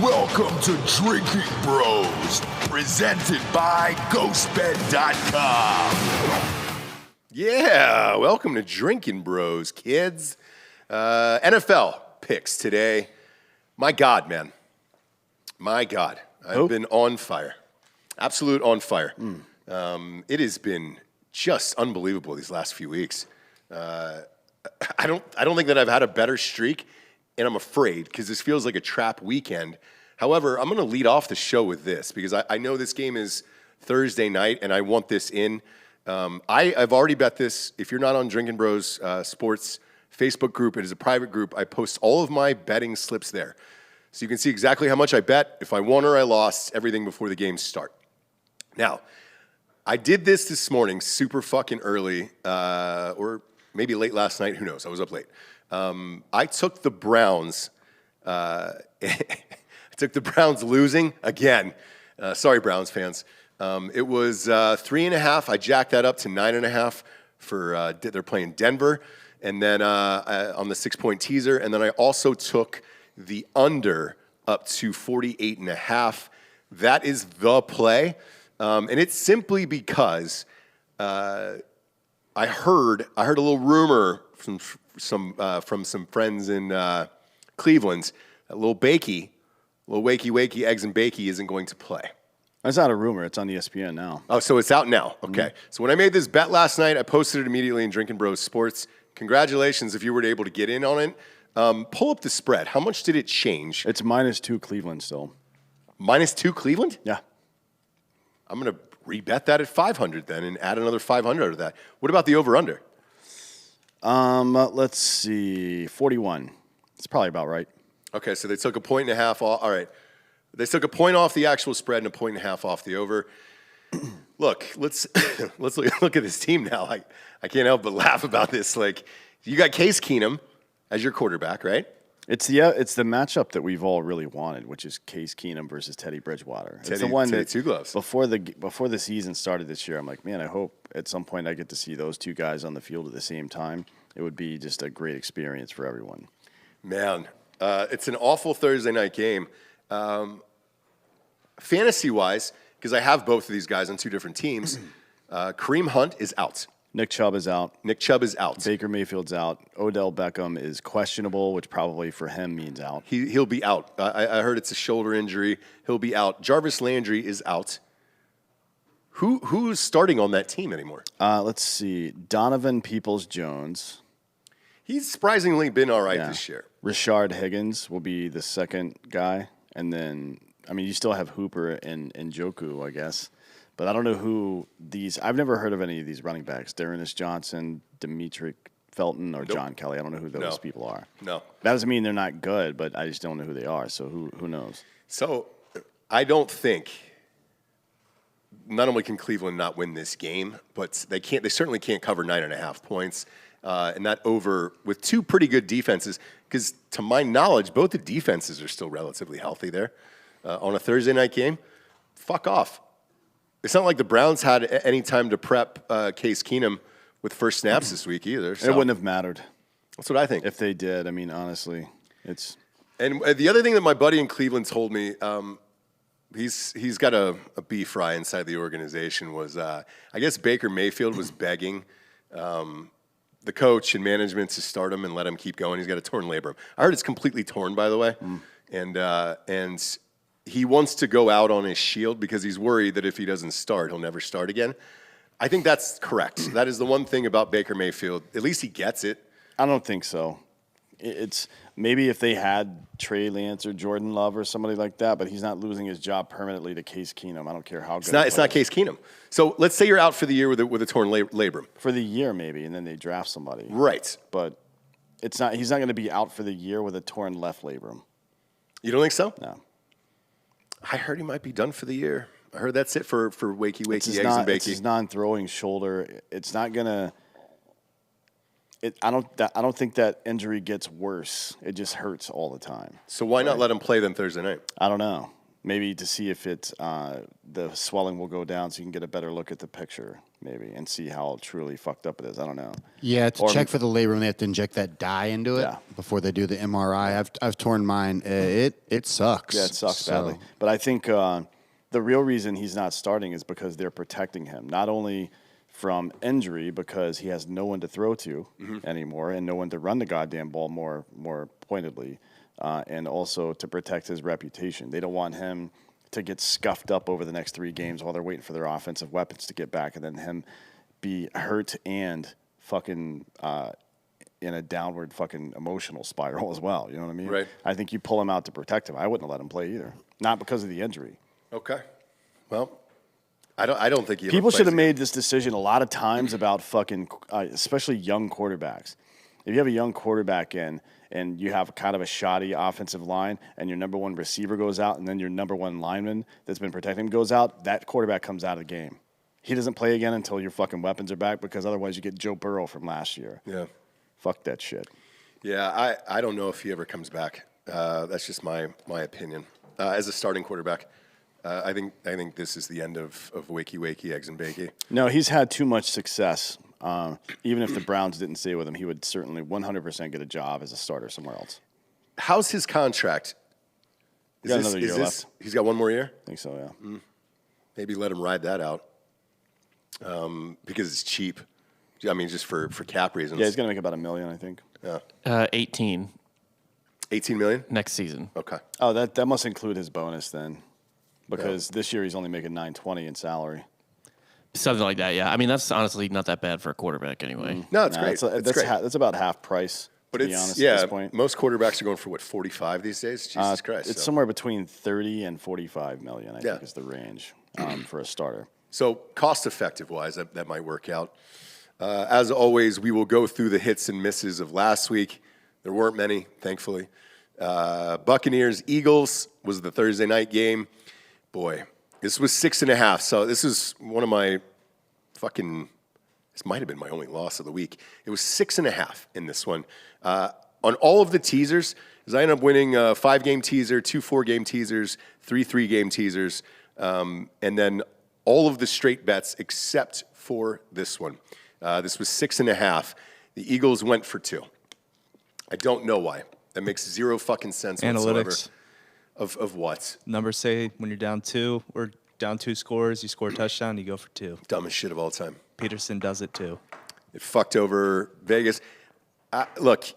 Welcome to Drinkin Bros, presented by GhostBed.com. Yeah, welcome to Drinkin Bros, kids. NFL picks today. My God, man. My God. I've been on fire. Absolute on fire. It has been just unbelievable these last few weeks. I don't think that I've had a better streak, and I'm afraid because this feels like a trap weekend. However, I'm going to lead off the show with this because I know this game is Thursday night, and I want this in. I've already bet this. If you're not on Drinkin Bros Sports Facebook group, it is a private group. I post all of my betting slips there. So you can see exactly how much I bet, if I won or I lost, everything before the games start. Now, I did this morning super fucking early, or maybe late last night. Who knows? I was up late. I took the Browns. I took the Browns losing again. Sorry, Browns fans. It was 3.5. I jacked that up to 9.5 for they're playing Denver, and then on the 6-point teaser. And then I also took the under up to 48.5. That is the play, and it's simply because I heard a little rumor from some friends in Cleveland. A little wakey eggs and bakey isn't going to play. That's not a rumor. It's on ESPN now. Oh, so it's out now. Okay. Mm-hmm. So when I made this bet last night, I posted it immediately in Drinkin Bros Sports. Congratulations if you were able to get in on it. Pull up the spread. How much did it change? It's -2 Cleveland still. -2 Cleveland? Yeah. I'm going to rebet that at 500 then and add another 500 of that. What about the over-under? Let's see. 41. It's probably about right. Okay, so they took 1.5 points off. All right. They took 1 point off the actual spread and 1.5 points off the over. Look, let's look at this team now. I can't help but laugh about this. Like, you got Case Keenum as your quarterback, right? It's the matchup that we've all really wanted, which is Case Keenum versus Teddy Bridgewater. It's the one that two gloves. Before the season started this year, I'm like, man, I hope at some point I get to see those two guys on the field at the same time. It would be just a great experience for everyone. Man, it's an awful Thursday night game. Fantasy-wise, because I have both of these guys on two different teams, Kareem Hunt is out. Nick Chubb is out. Baker Mayfield's out. Odell Beckham is questionable, which probably for him means out. He'll be out. I heard it's a shoulder injury. He'll be out. Jarvis Landry is out. Who's starting on that team anymore? Let's see. Donovan Peoples-Jones. He's surprisingly been all right this year. Rashard Higgins will be the second guy. And then, you still have Hooper and Njoku, I guess. But I don't know who these – I've never heard of any of these running backs. Dearness Johnson, Demetric Felton, or John Kelly. I don't know who those people are. No. That doesn't mean they're not good, but I just don't know who they are. So who knows? So I don't think – not only can Cleveland not win this game, but they certainly can't cover 9.5 points. And that over with two pretty good defenses, because to my knowledge, both the defenses are still relatively healthy there. On a Thursday night game, fuck off. It's not like the Browns had any time to prep Case Keenum with first snaps this week either. So. It wouldn't have mattered. That's what I think. If they did, honestly, it's. And the other thing that my buddy in Cleveland told me, he's got a beef fry inside the organization, was I guess Baker Mayfield was begging the coach and management to start him and let him keep going. He's got a torn labrum. I heard it's completely torn, by the way. And he wants to go out on his shield because he's worried that if he doesn't start, he'll never start again. I think that's correct. That is the one thing about Baker Mayfield. At least he gets it. I don't think so. It's maybe if they had Trey Lance or Jordan Love or somebody like that, but he's not losing his job permanently to Case Keenum. I don't care how good. It's not Case Keenum. So let's say you're out for the year with a torn labrum. For the year, maybe, and then they draft somebody. Right. But it's not. He's not going to be out for the year with a torn left labrum. You don't think so? No. I heard he might be done for the year. I heard that's it for wakey eggs and bakey. It's his non-throwing shoulder. It's not gonna. I don't think that injury gets worse. It just hurts all the time. So why not let him play then Thursday night? I don't know. Maybe to see if it's the swelling will go down so you can get a better look at the picture, maybe, and see how truly fucked up it is. I don't know. Yeah, to check for the labrum, they have to inject that dye into it before they do the MRI. I've torn mine. It sucks. Yeah, it sucks badly. But I think the real reason he's not starting is because they're protecting him, not only from injury because he has no one to throw to anymore and no one to run the goddamn ball more pointedly, and also to protect his reputation. They don't want him to get scuffed up over the next 3 games while they're waiting for their offensive weapons to get back, and then him be hurt and fucking in a downward fucking emotional spiral as well. You know what I mean? Right. I think you pull him out to protect him. I wouldn't have let him play either, not because of the injury. Okay. Well, I don't think people should have made this decision a lot of times about fucking, especially young quarterbacks. If you have a young quarterback in and you have kind of a shoddy offensive line and your number 1 receiver goes out and then your number 1 lineman that's been protecting him goes out, that quarterback comes out of the game. He doesn't play again until your fucking weapons are back because otherwise you get Joe Burrow from last year. Yeah. Fuck that shit. Yeah, I don't know if he ever comes back. That's just my opinion. As a starting quarterback, I think this is the end of wakey, eggs and bakey. No, he's had too much success. Even if the Browns didn't stay with him, he would certainly 100% get a job as a starter somewhere else. How's his contract? He's got another year left. He's got 1 more year? I think so, yeah. Maybe let him ride that out because it's cheap. I mean, just for cap reasons. Yeah, he's going to make about $1 million, I think. Yeah. 18 million next season. Okay. Oh, that must include his bonus then, because this year he's only making $920 in salary. Something like that, yeah. I mean, that's honestly not that bad for a quarterback anyway. No, it's great. That's great. That's about half price, But to be honest, at this point. Most quarterbacks are going for, 45 these days? Jesus Christ. It's somewhere between 30 and 45 million, I Yeah. think is the range for a starter. So cost-effective wise, that might work out. As always, we will go through the hits and misses of last week. There weren't many, thankfully. Buccaneers, Eagles was the Thursday night game. Boy, this was 6.5. So this is one of my this might have been my only loss of the week. It was 6.5 in this one. On all of the teasers, because I ended up winning a 5-game teaser, 2 4-game teasers, 3 3-game teasers, and then all of the straight bets except for this one. This was 6.5. The Eagles went for 2. I don't know why. That makes zero fucking sense whatsoever. Analytics. Of what? Numbers say when you're down 2 or down 2 scores, you score a touchdown, you go for 2. Dumbest shit of all time. Peterson does it too. It fucked over Vegas. Look,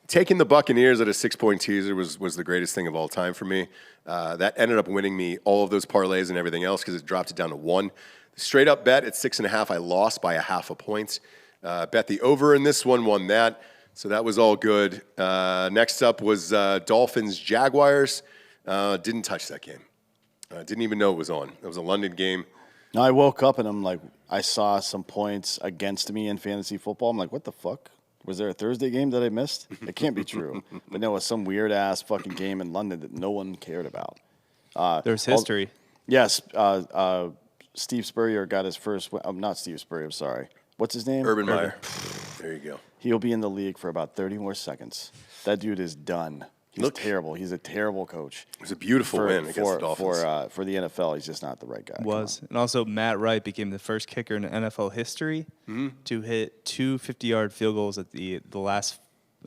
taking the Buccaneers at a 6-point teaser was the greatest thing of all time for me. That ended up winning me all of those parlays and everything else because it dropped it down to 1. The straight up bet at 6.5, I lost by 0.5 point. Bet the over in this one, won that. So that was all good. Next up was Dolphins Jaguars. Didn't touch that game. Didn't even know it was on. It was a London game. No, I woke up and I'm like, I saw some points against me in fantasy football. I'm like, what the fuck? Was there a Thursday game that I missed? It can't be true. But no, it was some weird ass fucking game in London that no one cared about. There's history. Yes, Steve Spurrier got his first. Not Steve Spurrier. I'm sorry. What's his name? Urban Meyer. There you go. He'll be in the league for about 30 more seconds. That dude is done. He's terrible. He's a terrible coach. It was a beautiful win against the Dolphins. For the NFL, he's just not the right guy. And also Matt Wright became the first kicker in NFL history to hit 2 50-yard field goals at the last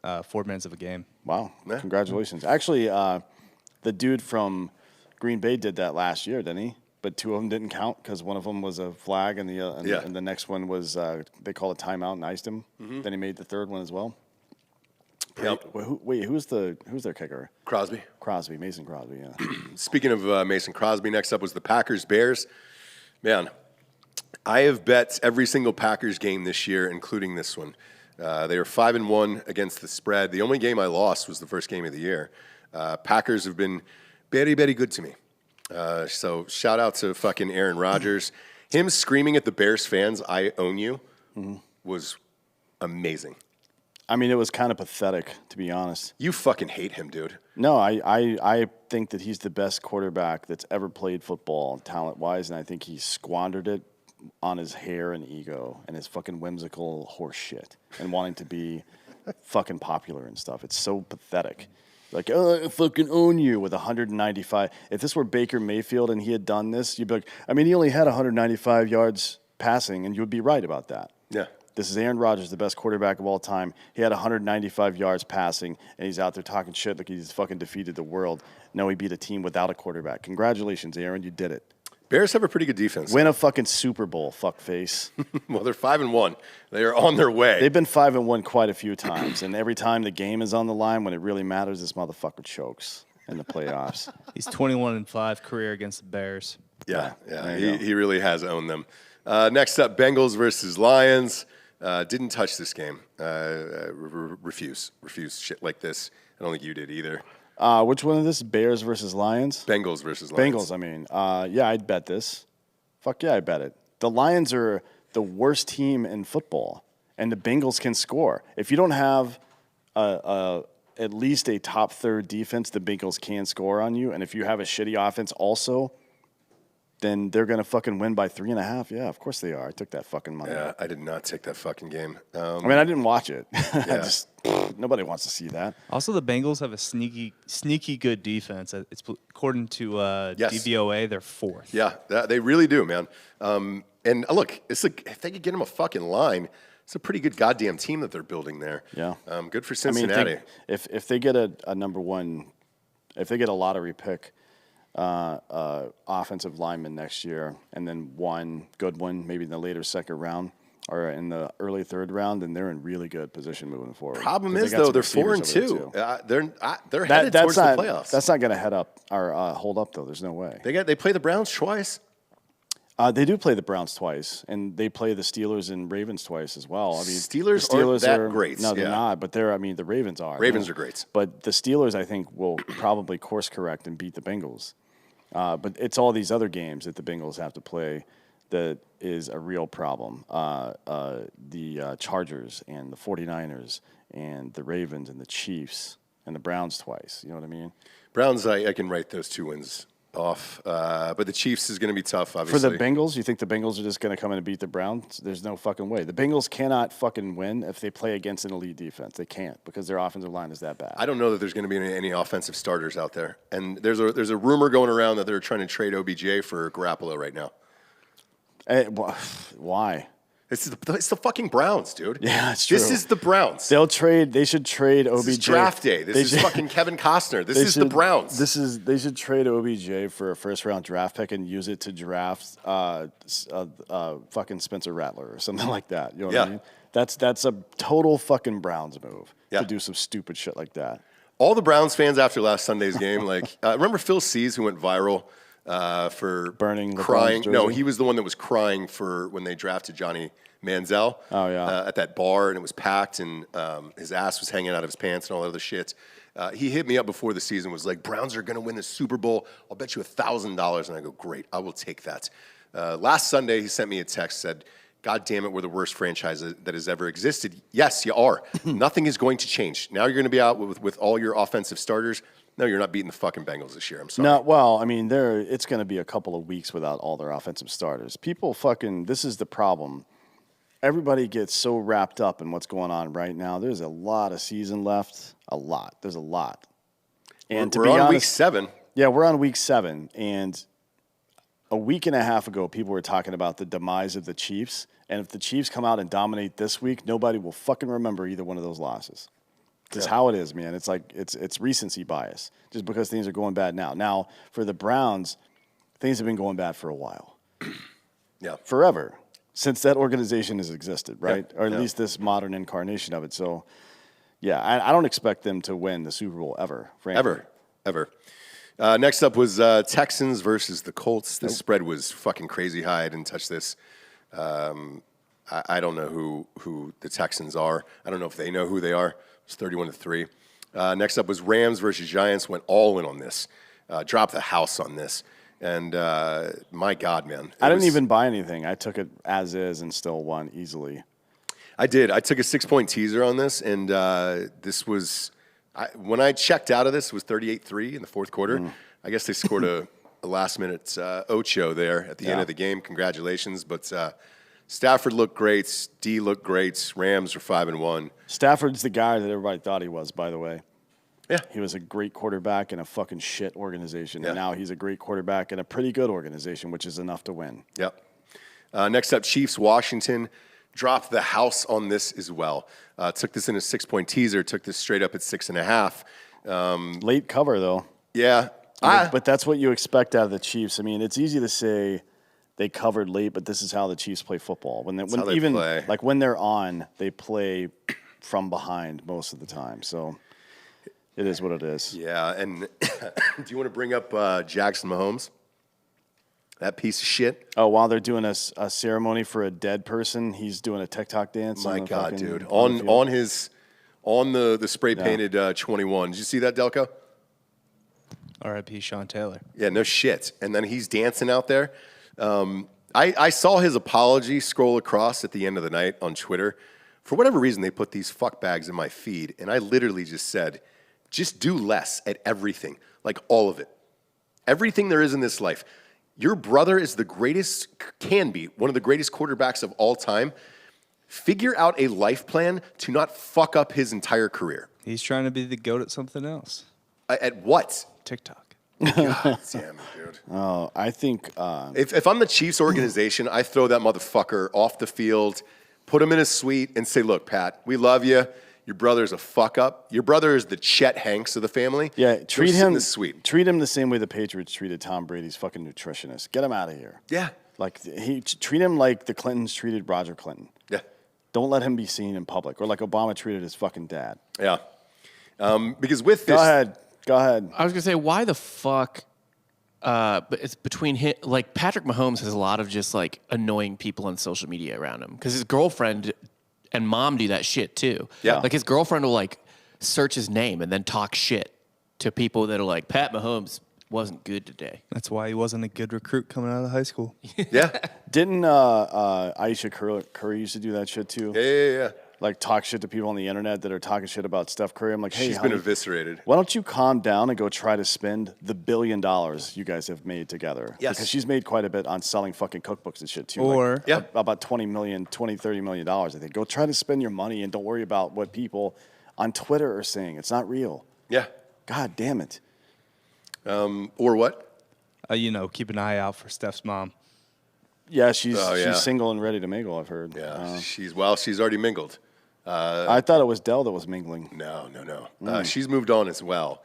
4 minutes of a game. Wow. Yeah. Congratulations. Actually, the dude from Green Bay did that last year, didn't he? But 2 of them didn't count because one of them was a flag and the next one was they call it timeout and iced him. Then he made the 3rd one as well. Yep. Who's their kicker? Crosby. Mason Crosby, yeah. Speaking of Mason Crosby, next up was the Packers-Bears. Man, I have bet every single Packers game this year, including this one. They were 5-1 against the spread. The only game I lost was the first game of the year. Packers have been very, very good to me. So shout out to fucking Aaron Rodgers. Him screaming at the Bears fans, "I own you," was amazing. I mean, it was kind of pathetic, to be honest. You fucking hate him, dude. No, I think that he's the best quarterback that's ever played football, talent-wise, and I think he squandered it on his hair and ego and his fucking whimsical horse shit and wanting to be fucking popular and stuff. It's so pathetic. Like, oh, I fucking own you with 195. If this were Baker Mayfield and he had done this, you'd be like, I mean, he only had 195 yards passing, and you would be right about that. Yeah. This is Aaron Rodgers, the best quarterback of all time. He had 195 yards passing, and he's out there talking shit like he's fucking defeated the world. No, he beat a team without a quarterback. Congratulations, Aaron. You did it. Bears have a pretty good defense. Win a fucking Super Bowl, fuckface. Well, they're 5-1. They are on their way. They've been 5-1 quite a few times, and every time the game is on the line, when it really matters, this motherfucker chokes in the playoffs. He's 21-5 career against the Bears. Yeah. He really has owned them. Next up, Bengals versus Lions. Didn't touch this game. Refuse shit like this. I don't think you did either. Which one of this? Bears versus Lions? Bengals versus Lions. Bengals, I mean. Yeah, I'd bet this. Fuck yeah, I'd bet it. The Lions are the worst team in football, and the Bengals can score. If you don't have at least a top third defense, the Bengals can score on you. And if you have a shitty offense also, then they're going to fucking win by 3.5. Yeah, of course they are. I took that fucking money. Yeah, I did not take that fucking game. I mean, I didn't watch it. Nobody wants to see that. Also, the Bengals have a sneaky good defense. It's according to DVOA, they're fourth. Yeah, they really do, man. And look, it's like if they could get them a fucking line, it's a pretty good goddamn team that they're building there. Yeah. Good for Cincinnati. I mean, if they get a number one, if they get a lottery pick, offensive lineman next year, and then one good one, maybe in the later second round or in the early third round, then they're in really good position moving forward. Problem is, though, they're 4-2. They're headed towards the playoffs. That's not going to head up or hold up, though. There's no way. They play the Browns twice. They do play the Browns twice, and they play the Steelers and Ravens twice as well. I mean, Steelers aren't that great. No, they're not. But the Ravens are. Ravens are great. But the Steelers, I think, will probably course correct and beat the Bengals. But it's all these other games that the Bengals have to play that is a real problem. The Chargers and the 49ers and the Ravens and the Chiefs and the Browns twice. You know what I mean? Browns, I can write those 2 wins off. But the Chiefs is going to be tough, obviously. For the Bengals, you think the Bengals are just going to come in and beat the Browns? There's no fucking way. The Bengals cannot fucking win if they play against an elite defense. They can't because their offensive line is that bad. I don't know that there's going to be any offensive starters out there. And there's a rumor going around that they're trying to trade OBJ for Garoppolo right now. Why? It's the fucking Browns, dude. Yeah, it's true. This is the Browns. They should trade OBJ. This is draft day. This is fucking Kevin Costner. This is the Browns. They should trade OBJ for a first-round draft pick and use it to draft fucking Spencer Rattler or something like that. You know what I mean? That's a total fucking Browns move to do some stupid shit like that. All the Browns fans after last Sunday's game, remember Phil Seas who went viral for burning the crying? jersey? No, he was the one that was crying for when they drafted Johnny Manziel. Oh, yeah. At that bar, and it was packed, and his ass was hanging out of his pants and all that other shit. He hit me up before the season, was like, Browns are going to win the Super Bowl. I'll bet you $1,000. And I go, great, I will take that. Last Sunday, he sent me a text, said, God damn it, we're the worst franchise that has ever existed. Yes, you are. Nothing is going to change. Now you're going to be out with all your offensive starters. No, you're not beating the fucking Bengals this year. I'm sorry. No, well, I mean, it's going to be a couple of weeks without all their offensive starters. This is the problem. Everybody gets so wrapped up in what's going on right now. There's a lot of season left. There's a lot. And we're on week 7. Yeah, we're on week 7. And a week and a half ago, people were talking about the demise of the Chiefs. And if the Chiefs come out and dominate this week, nobody will fucking remember either one of those losses. It's how it is, man. It's like it's recency bias just because things are going bad now. Now, for the Browns, things have been going bad for a while. Yeah. Forever. Since that organization has existed, right? Yeah. Or at least this modern incarnation of it. So, yeah, I don't expect them to win the Super Bowl ever, frankly. Ever. Next up was Texans versus the Colts. This spread was fucking crazy high. I didn't touch this. I don't know who the Texans are. I don't know if they know who they are. It's 31-3. Next up was Rams versus Giants. Went all in on this. Dropped the house on this. And my God, man. I didn't even buy anything. I took it as is and still won easily. I did. I took a 6-point teaser on this, and this was when I checked out of this, it was 38-3 in the fourth quarter. I guess they scored a last-minute ocho there at the end of the game. Congratulations. But Stafford looked great. D looked great. Rams are 5-1. Stafford's the guy that everybody thought he was, by the way. Yeah. He was a great quarterback in a fucking shit organization. Yeah. And now he's a great quarterback in a pretty good organization, which is enough to win. Yep. Next up, Chiefs, Washington. Dropped the house on this as well. Took this in a 6-point teaser. Took this straight up at 6.5. Late cover, though. Yeah. But that's what you expect out of the Chiefs. I mean, it's easy to say they covered late, but this is how the Chiefs play football. When how they play. Like when they're on, they play from behind most of the time. So it is what it is. Yeah. And do you want to bring up Jackson Mahomes? That piece of shit. Oh, while they're doing a ceremony for a dead person, he's doing a TikTok dance. My God, dude. On the spray painted 21. Did you see that, Delco? R.I.P. Sean Taylor. Yeah, no shit. And then he's dancing out there. I saw his apology scroll across at the end of the night on Twitter. For whatever reason, they put these fuck bags in my feed, and I literally just said, just do less at everything, like all of it. Everything there is in this life. Your brother is the greatest, can be, one of the greatest quarterbacks of all time. Figure out a life plan to not fuck up his entire career. He's trying to be the GOAT at something else. At what? TikTok. God damn it, dude. Oh, I think If I'm the Chiefs organization, I throw that motherfucker off the field, put him in a suite, and say, look, Pat, we love you. Your brother's a fuck up. Your brother is the Chet Hanks of the family. Yeah, treat him in the suite. Treat him the same way the Patriots treated Tom Brady's fucking nutritionist. Get him out of here. Yeah. Like treat him like the Clintons treated Roger Clinton. Yeah. Don't let him be seen in public, or like Obama treated his fucking dad. Yeah. Because with this, Go ahead. I was gonna say, why the fuck? But it's between him, like Patrick Mahomes has a lot of just like annoying people on social media around him because his girlfriend and mom do that shit too. Yeah. Like his girlfriend will like search his name and then talk shit to people that are like, Pat Mahomes wasn't good today. That's why he wasn't a good recruit coming out of high school. yeah. Didn't Aisha Curry used to do that shit too? Yeah. Like talk shit to people on the internet that are talking shit about Steph Curry. I'm like, hey, She's honey, been eviscerated. why don't you calm down and go try to spend the $1 billion you guys have made together? Yes. Because she's made quite a bit on selling fucking cookbooks and shit too. Or- like, Yeah. about $20 $30 million, I think. Go try to spend your money and don't worry about what people on Twitter are saying. It's not real. Yeah. God damn it. Or what? Keep an eye out for Steph's mom. Yeah, she's yeah. she's single and ready to mingle, I've heard. Yeah. She's already mingled. I thought it was Dell that was mingling. No. She's moved on as well.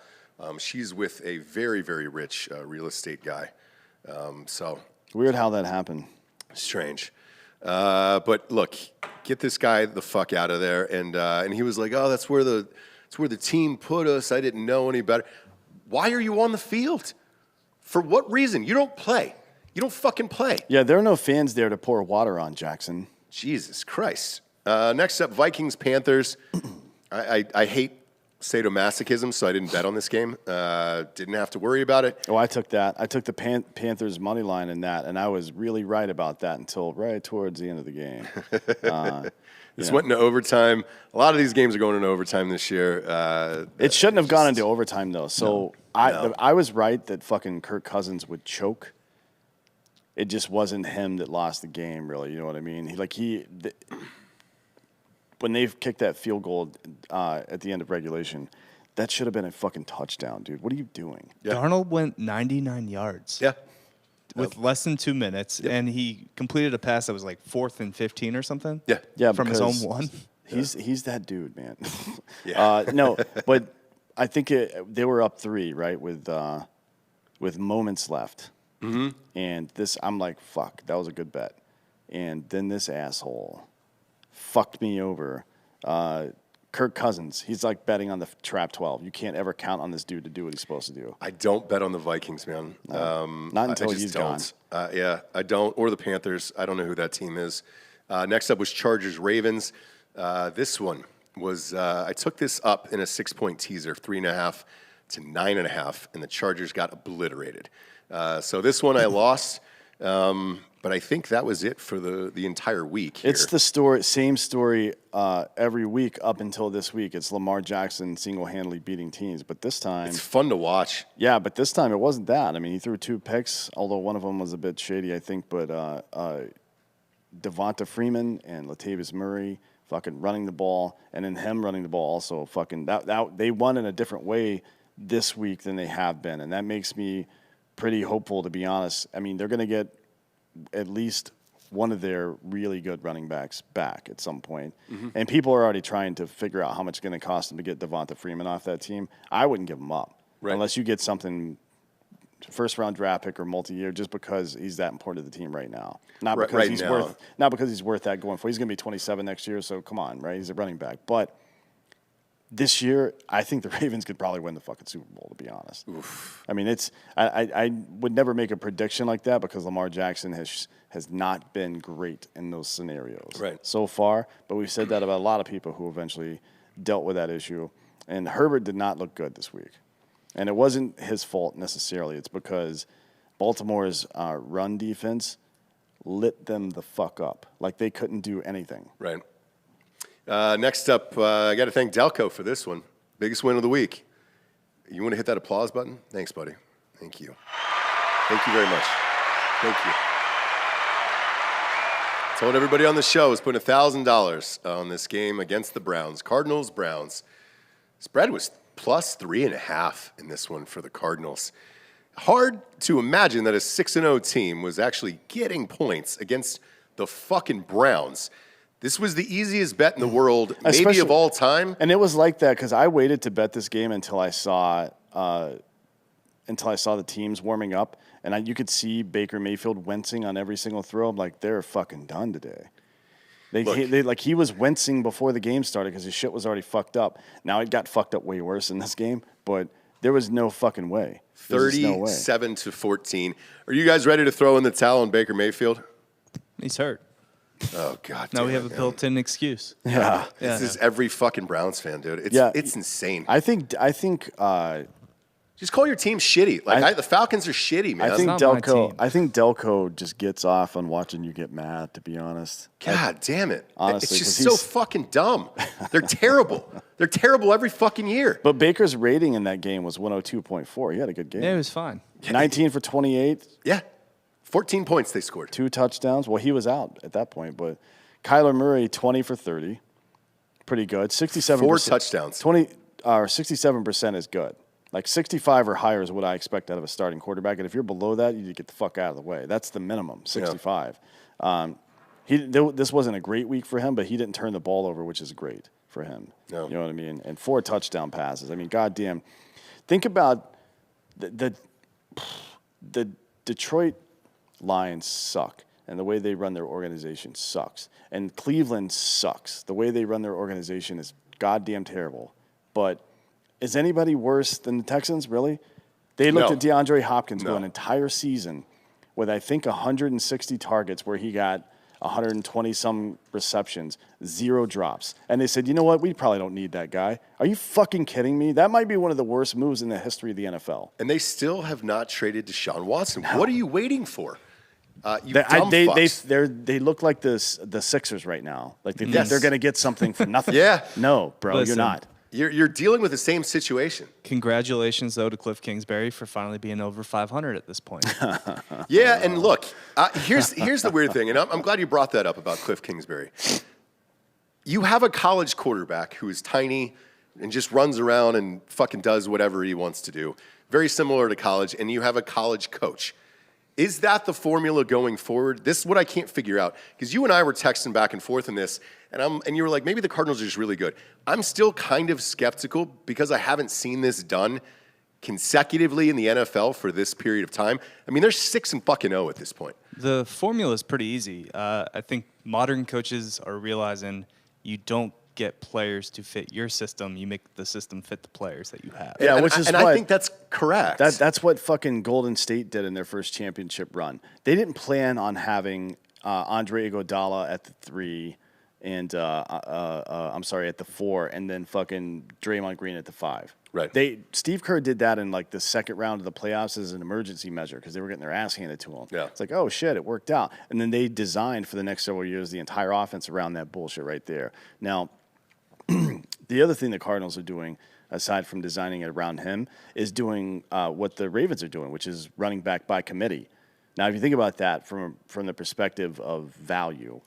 She's with a very, very rich real estate guy. So Weird how that happened. strange. But look, get this guy the fuck out of there. And he was like, oh, that's where the team put us. I didn't know any better. Why are you on the field? For what reason? You don't play. You don't fucking play. Yeah, there are no fans there to pour water on, Jackson. Jesus Christ. Next up, Vikings Panthers. I hate sadomasochism, so I didn't bet on this game. Didn't have to worry about it. Oh, I took that. I took the Panthers money line in that, and I was really right about that until right towards the end of the game. This went into overtime. A lot of these games are going into overtime this year. It shouldn't have gone into overtime though. So I was right that fucking Kirk Cousins would choke. It just wasn't him that lost the game, really. You know what I mean? When they kicked that field goal at the end of regulation, that should have been a fucking touchdown, dude. What are you doing? Yeah. Darnold went 99 yards. Yeah. With less than 2 minutes, and he completed a pass that was like 4th and 15 or something. Yeah. From his own because one. He's that dude, man. Yeah. No, but I think they were up 3, right, with moments left. Mm-hmm. And I'm like, fuck, that was a good bet. And then this asshole fucked me over. Kirk Cousins, he's like betting on the trap 12. You can't ever count on this dude to do what he's supposed to do. I don't bet on the Vikings, man. Not until I just he's don't. gone. Yeah, I don't. Or the Panthers. I don't know who that team is. Next up was Chargers Ravens. This one was I took this up in a 6-point teaser, 3.5 to 9.5, and the Chargers got obliterated. So this one I lost. But I think that was it for the entire week here. It's the same story every week up until this week. It's Lamar Jackson single-handedly beating teams. But this time... It's fun to watch. Yeah, but this time it wasn't that. I mean, he threw 2 picks, although one of them was a bit shady, I think. But Devonta Freeman and Latavius Murray fucking running the ball, and then him running the ball also fucking that they won in a different way this week than they have been, and that makes me pretty hopeful, to be honest. I mean, they're going to get at least one of their really good running backs back at some point. And people are already trying to figure out how much it's going to cost them to get Devonta Freeman off that team. I wouldn't give him up unless you get something first-round draft pick or multi-year, just because he's that important to the team right now. Not because he's worth that going for. He's going to be 27 next year, so come on, right? He's a running back. But this year, I think the Ravens could probably win the fucking Super Bowl, to be honest. Oof. I mean, I would never make a prediction like that because Lamar Jackson has not been great in those scenarios so far. But we've said that about a lot of people who eventually dealt with that issue. And Herbert did not look good this week. And it wasn't his fault necessarily. It's because Baltimore's run defense lit them the fuck up. Like they couldn't do anything. Right. Next up, I got to thank Delco for this one. Biggest win of the week. You want to hit that applause button? Thanks, buddy. Thank you. Thank you very much. Thank you. Told everybody on the show was putting $1,000 on this game against the Browns. Cardinals Browns. Spread was plus 3.5 in this one for the Cardinals. Hard to imagine that a 6-0 team was actually getting points against the fucking Browns. This was the easiest bet in the world, maybe of all time. And it was like that because I waited to bet this game until I saw the teams warming up, and you could see Baker Mayfield wincing on every single throw. I'm like, they're fucking done today. He was wincing before the game started because his shit was already fucked up. Now it got fucked up way worse in this game, but there was no fucking way. 37-14. Are you guys ready to throw in the towel on Baker Mayfield? He's hurt. Oh, God. Now we have a built-in excuse. Yeah. This is every fucking Browns fan, dude. It's insane. I think just call your team shitty. The Falcons are shitty, man. I think Delco just gets off on watching you get mad, to be honst. God damn it. Honestly, it's just so fucking dumb. They're terrible. They're terrible every fucking year. But Baker's rating in that game was 102.4. He had a good game. Yeah, it was fine. 19 for 28. Yeah. 14 points they scored. 2 touchdowns. Well, he was out at that point, but Kyler Murray, 20 for 30. Pretty good. 67%. 4 touchdowns. 67% is good. Like 65 or higher is what I expect out of a starting quarterback. And if you're below that, you need to get the fuck out of the way. That's the minimum, 65. Yeah. This wasn't a great week for him, but he didn't turn the ball over, which is great for him. No. You know what I mean? And 4 touchdown passes. I mean, goddamn. Think about the Detroit Lions suck, and the way they run their organization sucks. And Cleveland sucks. The way they run their organization is goddamn terrible. But is anybody worse than the Texans, really? They looked at DeAndre Hopkins go an entire season with, I think, 160 targets where he got 120-some receptions, 0 drops. And they said, you know what? We probably don't need that guy. Are you fucking kidding me? That might be one of the worst moves in the history of the NFL. And they still have not traded Deshaun Watson. No. What are you waiting for? They look like the Sixers right now. Like they think they're going to get something for nothing. Yeah. No, bro, you're not. You're dealing with the same situation. Congratulations, though, to Cliff Kingsbury for finally being over 500 at this point. Yeah, and look, here's the weird thing, and I'm glad you brought that up about Cliff Kingsbury. You have a college quarterback who is tiny and just runs around and fucking does whatever he wants to do. Very similar to college, and you have a college coach. Is that the formula going forward? This is what I can't figure out, because you and I were texting back and forth in this, and you were like, maybe the Cardinals are just really good. I'm still kind of skeptical because I haven't seen this done consecutively in the NFL for this period of time. I mean, they're 6-0 at this point. The formula is pretty easy. I think modern coaches are realizing you don't get players to fit your system. You make the system fit the players that you have. Yeah, I think that's correct. That's what fucking Golden State did in their first championship run. They didn't plan on having Andre Iguodala at the 3 and at the 4, and then fucking Draymond Green at the 5. Right. Steve Kerr did that in like the second round of the playoffs as an emergency measure because they were getting their ass handed to them. Yeah. It's like, oh shit, it worked out. And then they designed for the next several years the entire offense around that bullshit right there. Now, the other thing the Cardinals are doing, aside from designing it around him, is doing what the Ravens are doing, which is running back by committee. Now, if you think about that from the perspective of value,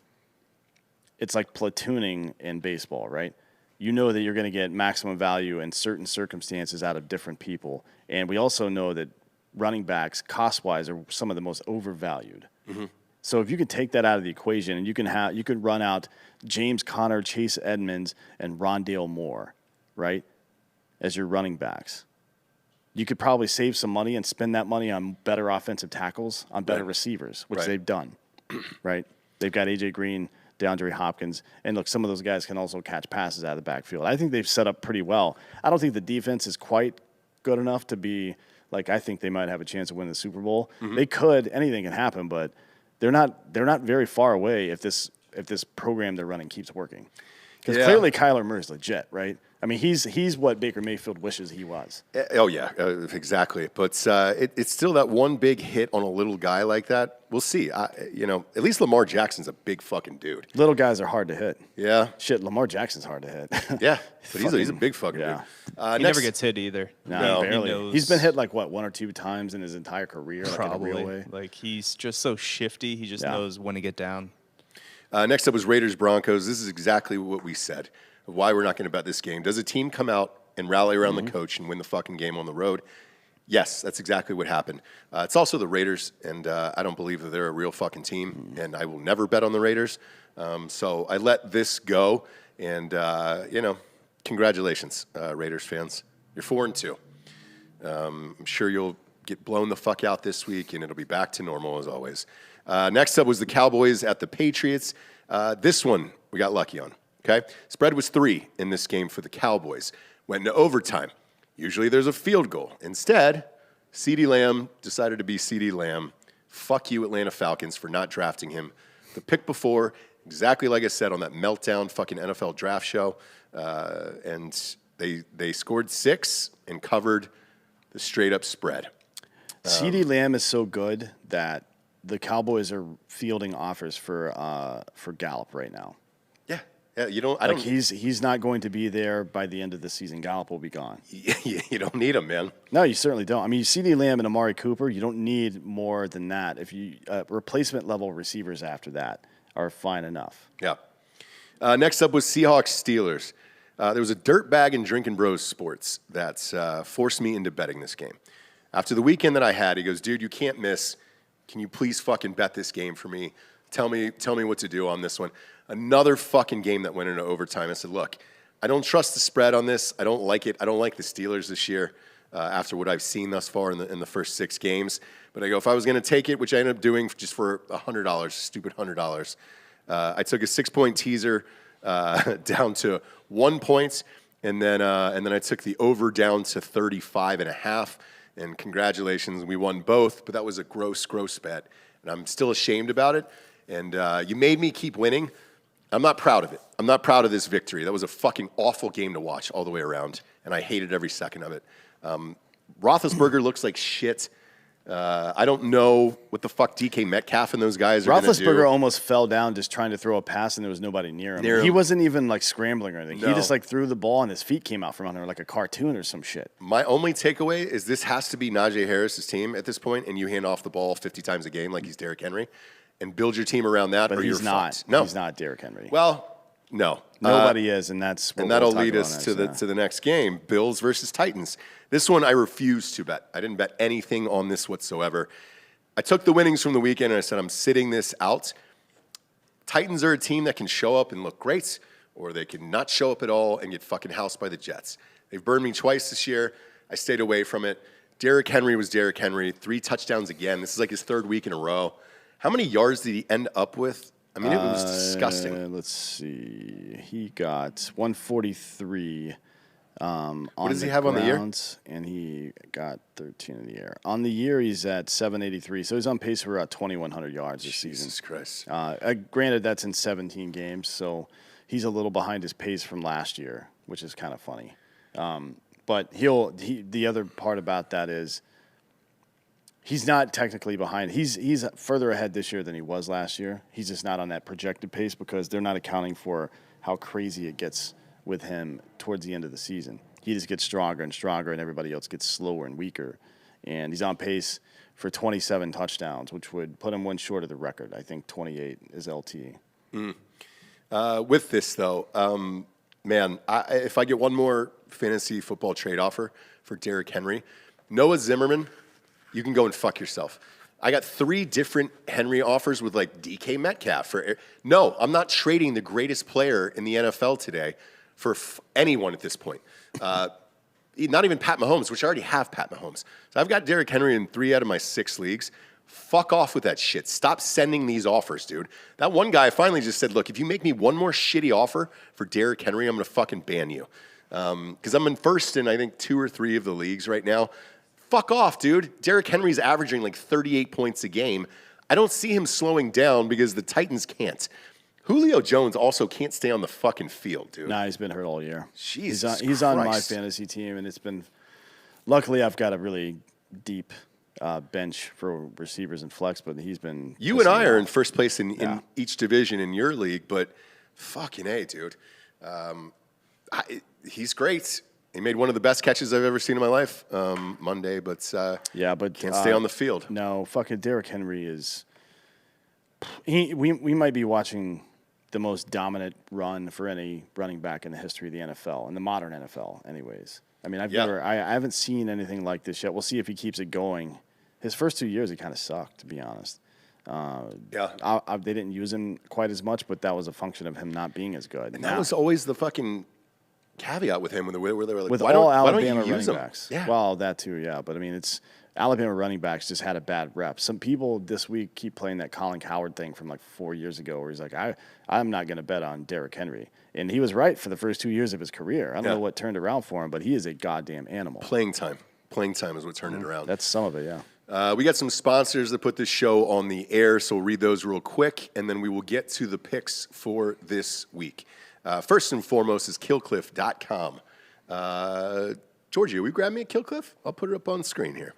it's like platooning in baseball, right? You know that you're going to get maximum value in certain circumstances out of different people. And we also know that running backs, cost-wise, are some of the most overvalued. Mm-hmm. So if you could take that out of the equation and you could run out James Conner, Chase Edmonds, and Rondale Moore, right, as your running backs. You could probably save some money and spend that money on better offensive tackles, on better receivers, which they've done, right? They've got A.J. Green, DeAndre Hopkins, and look, some of those guys can also catch passes out of the backfield. I think they've set up pretty well. I don't think the defense is quite good enough to be like I think they might have a chance of winning the Super Bowl. Mm-hmm. They could. Anything can happen, but they're not very far away if this program they're running keeps working. Because clearly Kyler Murray's legit, right? I mean, he's what Baker Mayfield wishes he was. Oh, yeah, exactly. But it's still that one big hit on a little guy like that. We'll see. At least Lamar Jackson's a big fucking dude. Little guys are hard to hit. Yeah. Shit, Lamar Jackson's hard to hit. Yeah, but he's a big fucking dude. He never gets hit either. No, barely. He's been hit like, one or two times in his entire career? Probably. Like in a real way? Like, he's just so shifty. He just knows when to get down. Next up was Raiders Broncos. This is exactly what we said. Why we're not going to bet this game. Does a team come out and rally around the coach and win the fucking game on the road? Yes, that's exactly what happened. It's also the Raiders, and I don't believe that they're a real fucking team, and I will never bet on the Raiders. So I let this go, and, congratulations, Raiders fans. You're 4-2. I'm sure you'll get blown the fuck out this week, and it'll be back to normal as always. Next up was the Cowboys at the Patriots. This one we got lucky on. Okay, spread was 3 in this game for the Cowboys. Went into overtime. Usually there's a field goal. Instead, CeeDee Lamb decided to be CeeDee Lamb. Fuck you, Atlanta Falcons, for not drafting him. The pick before, exactly like I said on that meltdown fucking NFL draft show, and they scored 6 and covered the straight up spread. CeeDee Lamb is so good that the Cowboys are fielding offers for Gallup right now. Yeah, he's not going to be there by the end of the season. Gallup will be gone. You don't need him, man. No, you certainly don't. I mean, CeeDee Lamb and Amari Cooper, you don't need more than that. If you replacement level receivers after that are fine enough. Yeah. Next up was Seahawks Steelers. There was a dirtbag in Drinkin Bros Sports that's forced me into betting this game. After the weekend that I had, he goes, dude, you can't miss. Can you please fucking bet this game for me? Tell me what to do on this one. Another fucking game that went into overtime. I said, look, I don't trust the spread on this. I don't like it. I don't like the Steelers this year after what I've seen thus far in the first 6 games. But I go, if I was going to take it, which I ended up doing just for $100, stupid $100, I took a 6-point teaser down to 1 point, and then I took the over down to 35.5. And congratulations, we won both. But that was a gross bet, and I'm still ashamed about it. And you made me keep winning. I'm not proud of it. I'm not proud of this victory. That was a fucking awful game to watch all the way around, and I hated every second of it. Roethlisberger looks like shit. I don't know what the fuck DK Metcalf and those guys are going to do. Roethlisberger almost fell down just trying to throw a pass, and there was nobody near him. He wasn't even like scrambling or anything. No. He just like threw the ball, and his feet came out from under like a cartoon or some shit. My only takeaway is this has to be Najee Harris's team at this point, and you hand off the ball 50 times a game like he's Derrick Henry. And build your team around that, but or he's you're not. fucked. No, he's not Derrick Henry. Well, no, nobody is, and that's what that'll lead us to the next game: Bills versus Titans. This one I refuse to bet. I didn't bet anything on this whatsoever. I took the winnings from the weekend and I said I'm sitting this out. Titans are a team that can show up and look great, or they can not show up at all and get fucking housed by the Jets. They've burned me twice this year. I stayed away from it. Derrick Henry was Derrick Henry. 3 touchdowns again. This is like his 3rd week in a row. How many yards did he end up with? I mean, it was disgusting. Let's see. He got 143 what does he have on the year? And he got 13 in the air. On the year, he's at 783. So he's on pace for about 2,100 yards this season. Jesus Christ. Granted, that's in 17 games, so he's a little behind his pace from last year, which is kind of funny. But the other part about that is he's not technically behind. He's further ahead this year than he was last year. He's just not on that projected pace because they're not accounting for how crazy it gets with him towards the end of the season. He just gets stronger and stronger, and everybody else gets slower and weaker. And he's on pace for 27 touchdowns, which would put him one short of the record. I think 28 is LT. With this, though, man, if I get one more fantasy football trade offer for Derrick Henry, Noah Zimmerman, you can go and fuck yourself. I got 3 different Henry offers with like DK Metcalf. No, I'm not trading the greatest player in the NFL today for anyone at this point. Not even Pat Mahomes, which I already have Pat Mahomes. So I've got Derrick Henry in 3 out of my 6 leagues. Fuck off with that shit. Stop sending these offers, dude. That one guy finally just said, look, if you make me one more shitty offer for Derrick Henry, I'm going to fucking ban you. Because I'm in first in, I think, 2 or 3 of the leagues right now. Fuck off, dude. Derrick Henry's averaging like 38 points a game. I don't see him slowing down because the Titans can't. Julio Jones also can't stay on the fucking field, dude. Nah, he's been hurt all year. Jesus He's on my Christ. fantasy team, and it's been – luckily I've got a really deep bench for receivers and flex, but he's been – You and I are in first place in each division in your league, but fucking A, dude. He's great. He made one of the best catches I've ever seen in my life Monday, but can't stay on the field. No, fucking Derrick Henry is – we might be watching the most dominant run for any running back in the history of the NFL, in the modern NFL anyways. I mean, I haven't seen anything like this yet. We'll see if he keeps it going. His first 2 years, he kind of sucked, to be honest. They didn't use him quite as much, but that was a function of him not being as good. And that was always the fucking caveat with him, where they were like, with why all don't Alabama you use running him? backs. Yeah. Well, that too, yeah. But I mean, it's Alabama running backs just had a bad rep. Some people this week keep playing that Colin Cowherd thing from like 4 years ago, where he's like, I'm not going to bet on Derrick Henry, and he was right for the first 2 years of his career. I don't know what turned around for him, but he is a goddamn animal. Playing time is what turned it around. That's some of it, yeah. We got some sponsors that put this show on the air, so we'll read those real quick, and then we will get to the picks for this week. First and foremost is killcliff.com. Georgie, will you grab me a Killcliff? I'll put it up on the screen here.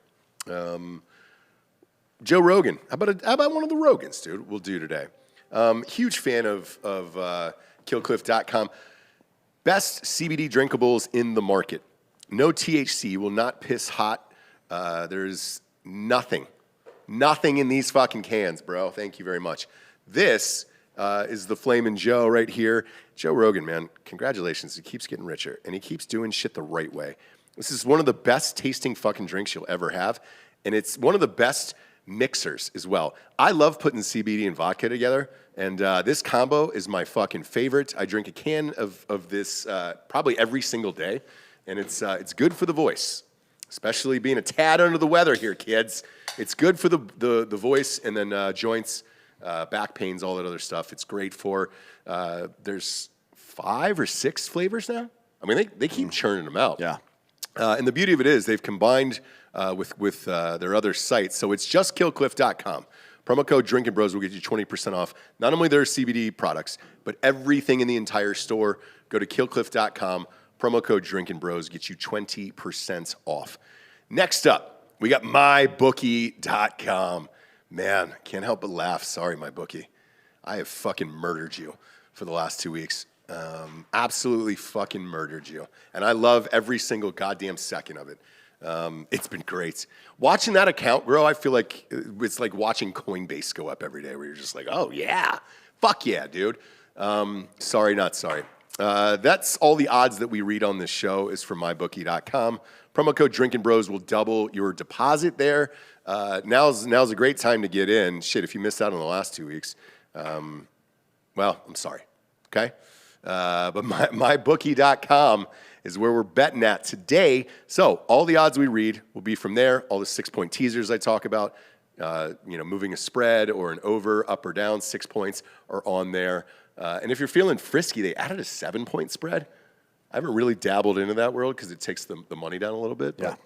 Joe Rogan. How about one of the Rogans, dude? We'll do today. Huge fan of killcliff.com. Best CBD drinkables in the market. No THC, will not piss hot. There's nothing in these fucking cans, bro. Thank you very much. This is the Flamin' Joe right here. Joe Rogan, man, congratulations. He keeps getting richer, and he keeps doing shit the right way. This is one of the best tasting fucking drinks you'll ever have, and it's one of the best mixers as well. I love putting CBD and vodka together, and this combo is my fucking favorite. I drink a can of this probably every single day, and it's good for the voice, especially being a tad under the weather here, kids. It's good for the voice, and then joints, back pains, all that other stuff. It's great for, there's 5 or 6 flavors now. I mean, they keep churning them out. Yeah. And the beauty of it is they've combined with their other sites. So it's just killcliff.com. Promo code Drinkin' Bros will get you 20% off not only their CBD products, but everything in the entire store. Go to killcliff.com. Promo code Drinkin' Bros gets you 20% off. Next up, we got mybookie.com. Man, can't help but laugh. Sorry, MyBookie. I have fucking murdered you for the last 2 weeks. Absolutely fucking murdered you. And I love every single goddamn second of it. It's been great. Watching that account grow, I feel like it's like watching Coinbase go up every day, where you're just like, oh, yeah. Fuck yeah, dude. Sorry, not sorry. That's all the odds that we read on this show is from mybookie.com. Promo code Drinkin' Bros will double your deposit there. Now's a great time to get in. Shit, if you missed out on the last 2 weeks, well, I'm sorry. Okay? But mybookie.com is where we're betting at today. So all the odds we read will be from there. All the 6-point teasers I talk about, moving a spread or an over, up or down, 6 points are on there. And if you're feeling frisky, they added a 7-point spread. I haven't really dabbled into that world because it takes the money down a little bit. But,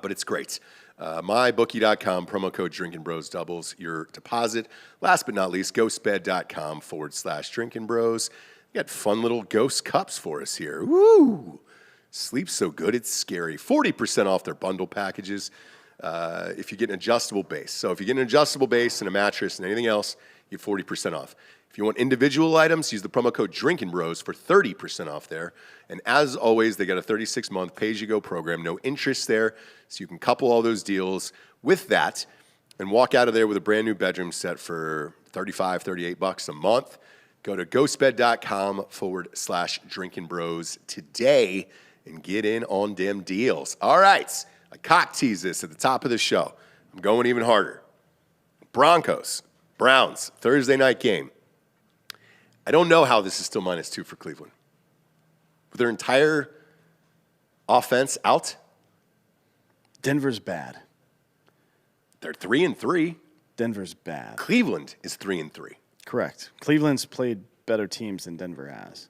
but it's great. Mybookie.com, promo code Drinkin' Bros doubles your deposit. Last but not least, ghostbed.com/Drinkin' Bros. We got fun little ghost cups for us here. Woo! Sleep so good, it's scary. 40% off their bundle packages if you get an adjustable base. So if you get an adjustable base and a mattress and anything else, you get 40% off. If you want individual items, use the promo code Drinkin' Bros for 30% off there. And as always, they got a 36-month pay-as-you-go program, no interest there, so you can couple all those deals with that and walk out of there with a brand new bedroom set for $35, $38 a month. Go to ghostbed.com/drinkingbros today and get in on them deals. All right. I cock tease this at the top of the show. I'm going even harder. Broncos, Browns, Thursday night game. I don't know how this is still -2 for Cleveland. With their entire offense out, Denver's bad. they're 3-3. Denver's bad. Cleveland is 3-3. Correct. Cleveland's played better teams than Denver has,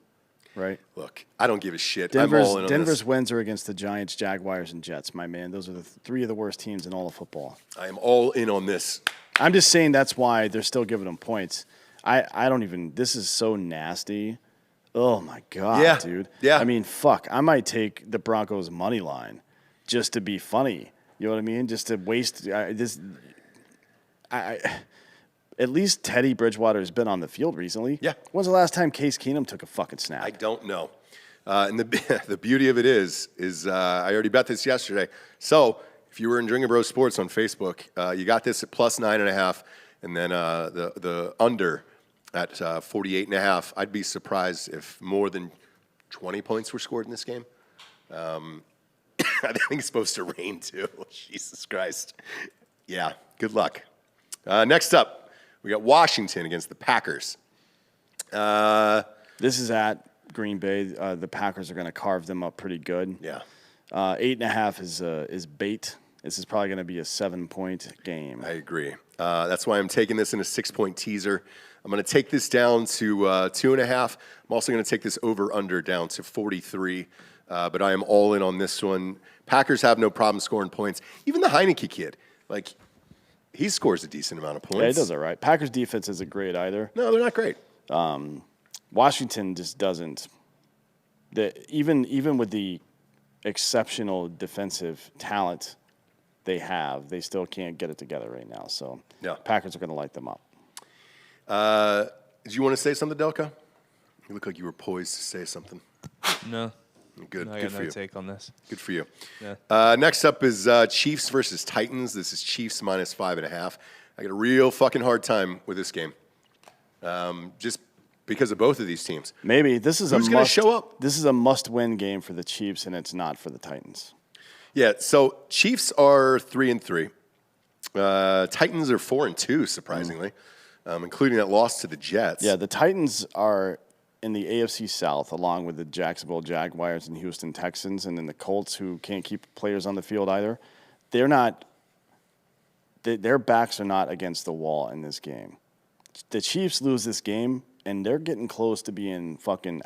right? Look, I don't give a shit. I'm all in on Denver's this. wins are against the Giants, Jaguars, and Jets, my man. Those are the three of the worst teams in all of football. I am all in on this. I'm just saying that's why they're still giving them points. I don't even – this is so nasty. Oh, my God, Yeah. dude. Yeah. I mean, fuck. I might take the Broncos' money line just to be funny. You know what I mean? Just to waste at least Teddy Bridgewater has been on the field recently. Yeah. When's the last time Case Keenum took a fucking snap? I don't know. And the beauty of it is I already bet this yesterday. So if you were in Drinkin' Bros Sports on Facebook, you got this at +9.5, and then the under at 48.5. I'd be surprised if more than 20 points were scored in this game. I think it's supposed to rain too. Jesus Christ. Yeah, good luck. Next up, we got Washington against the Packers. This is at Green Bay. The Packers are going to carve them up pretty good. Yeah. 8.5 is bait. This is probably going to be a 7-point game. I agree. That's why I'm taking this in a 6-point teaser. I'm going to take this down to 2.5. I'm also going to take this over-under down to 43. But I am all in on this one. Packers have no problem scoring points. Even the Heineke kid, like, he scores a decent amount of points. Yeah, he does all right. Packers defense isn't great either. No, they're not great. Washington just doesn't. Even with the exceptional defensive talent they have, they still can't get it together right now. So Yeah. Packers are going to light them up. Did you want to say something, Delco? You look like you were poised to say something. No. Good. No, I Good got for no you. take on this. Good for you. Yeah. Next up is Chiefs versus Titans. This is Chiefs -5.5. I got a real fucking hard time with this game, just because of both of these teams. Maybe this is Who's a gonna must. show up? This is a must-win game for the Chiefs, and it's not for the Titans. Yeah. So Chiefs are 3-3. Titans are 4-2, surprisingly, including that loss to the Jets. Yeah, the Titans are in the AFC South, along with the Jacksonville Jaguars and Houston Texans, and then the Colts, who can't keep players on the field either. They're not. Their backs are not against the wall in this game. The Chiefs lose this game, and they're getting close to being fucking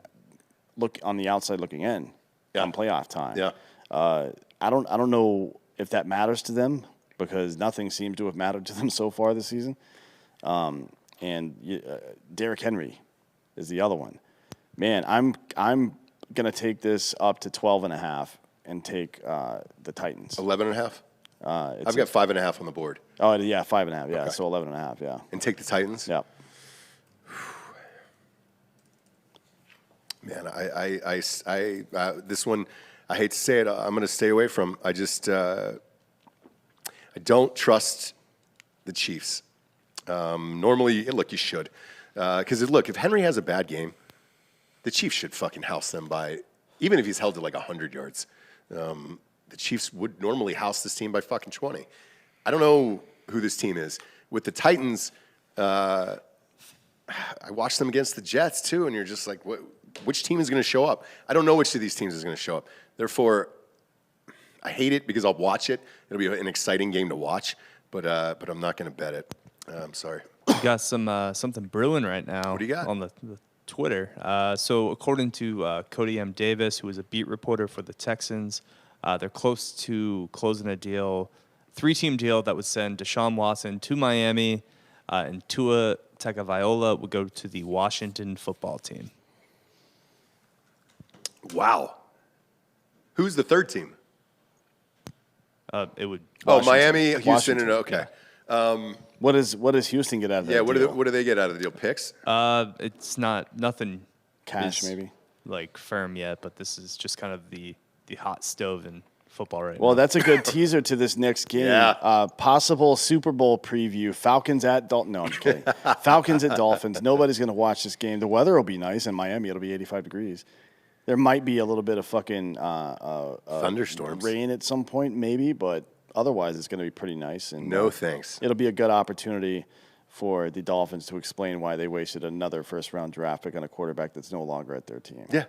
look on the outside looking in on playoff time. Yeah. I don't know if that matters to them because nothing seems to have mattered to them so far this season. And Derrick Henry is the other one. Man, I'm gonna take this up to 12.5 and take the Titans. 11.5. I've got 5.5 on the board. Oh yeah, 5.5. Yeah, Okay. so 11.5. Yeah. And take the Titans. Yeah. Man, I this one, I hate to say it, I'm going to stay away from. I just, I don't trust the Chiefs. Normally, look, you should. Because, look, if Henry has a bad game, the Chiefs should fucking house them by, even if he's held to like 100 yards. The Chiefs would normally house this team by fucking 20. I don't know who this team is. With the Titans, I watched them against the Jets too, and you're just like, which team is going to show up? I don't know which of these teams is going to show up. Therefore, I hate it because I'll watch it. It'll be an exciting game to watch, but I'm not going to bet it. I'm sorry. You got something brewing right now. What do you got? On the Twitter? So according to Cody M. Davis, who is a beat reporter for the Texans, they're close to closing a deal, 3-team deal that would send Deshaun Watson to Miami, and Tua Tagovailoa would go to the Washington football team. Wow. Who's the third team? It would. Miami, Houston, Washington. and okay. What does Houston get out of that? Yeah, deal? what do they get out of the deal? Picks? It's Cash is, maybe. like firm yet, but this is just kind of the hot stove in football right now. Well, that's a good teaser to this next game. Yeah. Possible Super Bowl preview. Falcons at Dolphins. No, I'm kidding. Falcons at Dolphins. Nobody's going to watch this game. The weather will be nice. In Miami, it'll be 85 degrees. There might be a little bit of fucking thunderstorms, rain at some point, maybe, but otherwise it's going to be pretty nice. And no thanks. It'll be a good opportunity for the Dolphins to explain why they wasted another first-round draft pick on a quarterback that's no longer at their team. Yeah.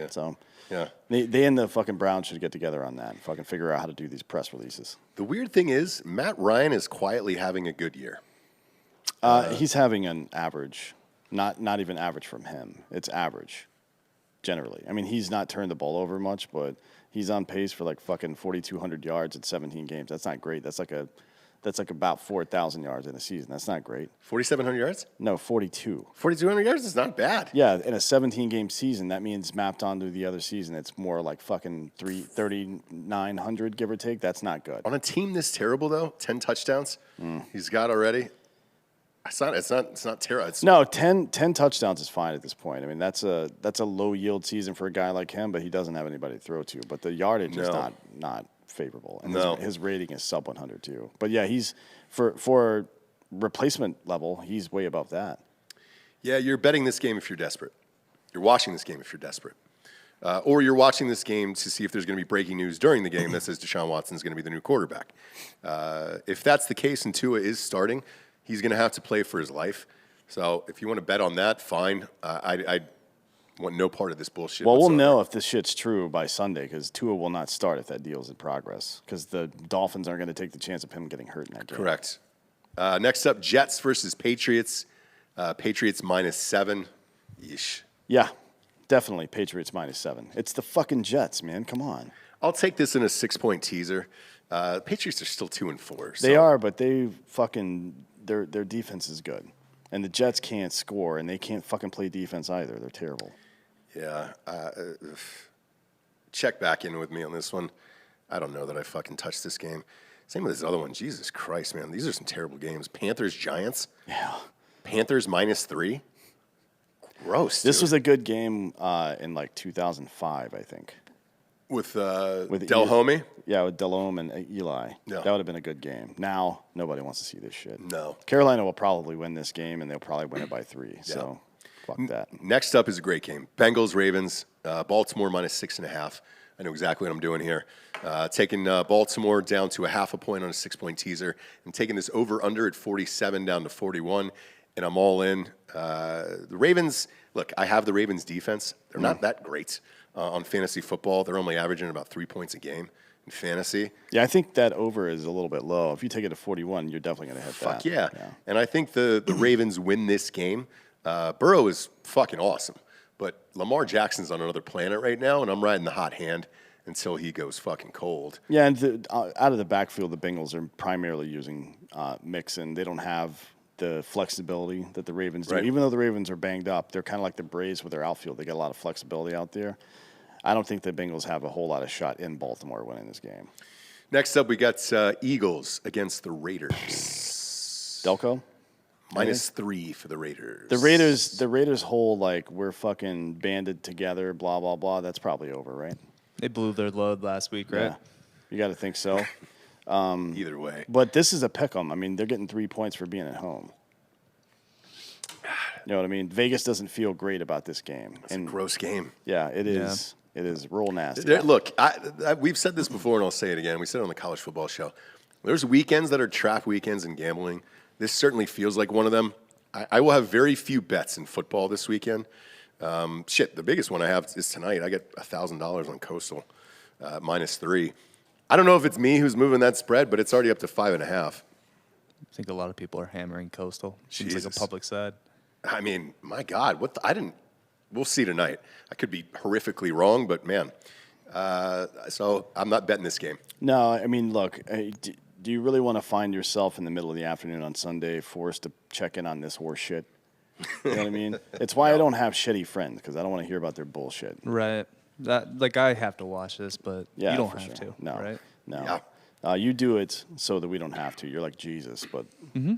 So Yeah. they and the fucking Browns should get together on that and fucking figure out how to do these press releases. The weird thing is, Matt Ryan is quietly having a good year. He's having an average, not even average from him. It's average, generally. I mean, he's not turned the ball over much, but he's on pace for like fucking 4,200 yards in 17 games. That's not great. That's like about 4,000 yards in a season. That's not great. 4,700 yards? No, 42. 4,200 yards is not bad. Yeah, in a 17-game season, that means mapped onto the other season, it's more like fucking 3,900, give or take. That's not good. On a team this terrible, though, 10 touchdowns he's got already. It's not terrible. No, 10 touchdowns is fine at this point. I mean, that's a low yield season for a guy like him, but he doesn't have anybody to throw to. But the yardage is not favorable, and his rating is sub 100 too. But yeah, he's for replacement level, he's way above that. Yeah, you're betting this game if you're desperate. You're watching this game if you're desperate. Or you're watching this game to see if there's going to be breaking news during the game that says Deshaun Watson is going to be the new quarterback. If that's the case and Tua is starting, he's going to have to play for his life. So if you want to bet on that, fine. I want no part of this bullshit. Well, whatsoever. we'll know if this shit's true by Sunday because Tua will not start if that deal's in progress because the Dolphins aren't going to take the chance of him getting hurt in that game. Correct. Next up, Jets versus Patriots. Patriots -7. Yeesh. Yeah, definitely Patriots -7. It's the fucking Jets, man. Come on. I'll take this in a 6-point teaser. Patriots are still 2-4. So. They are, but they fucking their defense is good, and the Jets can't score, and they can't fucking play defense either. They're terrible. Yeah. Check back in with me on this one. I don't know that I fucking touched this game. Same with this other one. Jesus Christ, man. These are some terrible games. Panthers, Giants. Yeah. Panthers -3. Gross. This dude. was a good game in like 2005, I think. With Delhomme? Yeah, with Delhomme and Eli. Yeah. That would have been a good game. Now, nobody wants to see this shit. No. Carolina will probably win this game, and they'll probably win it by 3. So, fuck that. Next up is a great game. Bengals, Ravens. Baltimore -6.5. I know exactly what I'm doing here. Taking Baltimore down to a 0.5 point on a 6-point teaser and taking this over-under at 47 down to 41, and I'm all in. The Ravens, look, I have the Ravens defense. They're not that great on fantasy football. They're only averaging about 3 points a game in fantasy. Yeah, I think that over is a little bit low. If you take it to 41, you're definitely going to hit Fuck that. yeah. And I think the Ravens win this game. Burrow is fucking awesome. But Lamar Jackson's on another planet right now, and I'm riding the hot hand until he goes fucking cold. Yeah, and out of the backfield, the Bengals are primarily using Mixon. They don't have the flexibility that the Ravens do. Right. Even though the Ravens are banged up, they're kind of like the Braves with their outfield. They got a lot of flexibility out there. I don't think the Bengals have a whole lot of shot in Baltimore winning this game. Next up, we got Eagles against the Raiders. Delco? -3 for the Raiders. The Raiders whole, like, we're fucking banded together, blah, blah, blah. That's probably over, right? They blew their load last week, right? Yeah. You got to think so. Either way. But this is a pick 'em. I mean, they're getting 3 points for being at home. You know what I mean? Vegas doesn't feel great about this game. It's a gross game. Yeah, it is. It is real nasty. Look, we've said this before, and I'll say it again. We said it on the college football show. There's weekends that are trap weekends in gambling. This certainly feels like one of them. I will have very few bets in football this weekend. The biggest one I have is tonight. I get $1,000 on Coastal, -3. I don't know if it's me who's moving that spread, but it's already up to 5.5. I think a lot of people are hammering Coastal. Seems like Jesus. a public side. I mean, my God, we'll see tonight. I could be horrifically wrong, but man. So I'm not betting this game. No, I mean, look, do you really want to find yourself in the middle of the afternoon on Sunday forced to check in on this horse shit? You know what I mean? It's why I don't have shitty friends, because I don't want to hear about their bullshit. Right. I have to watch this, but Yeah, you don't for have sure. to. No, Right? no. You do it so that we don't have to. You're like Jesus, but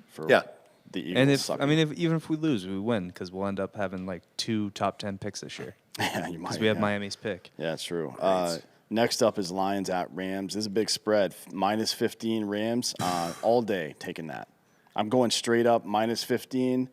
for Yeah. the Eagles. And sucking. even if we lose, we win because we'll end up having like 2 top 10 picks this year yeah, you might. because we have Miami's pick. Yeah, it's true. Next up is Lions at Rams. This is a big spread. Minus 15 Rams all day, taking that. I'm going straight up minus 15.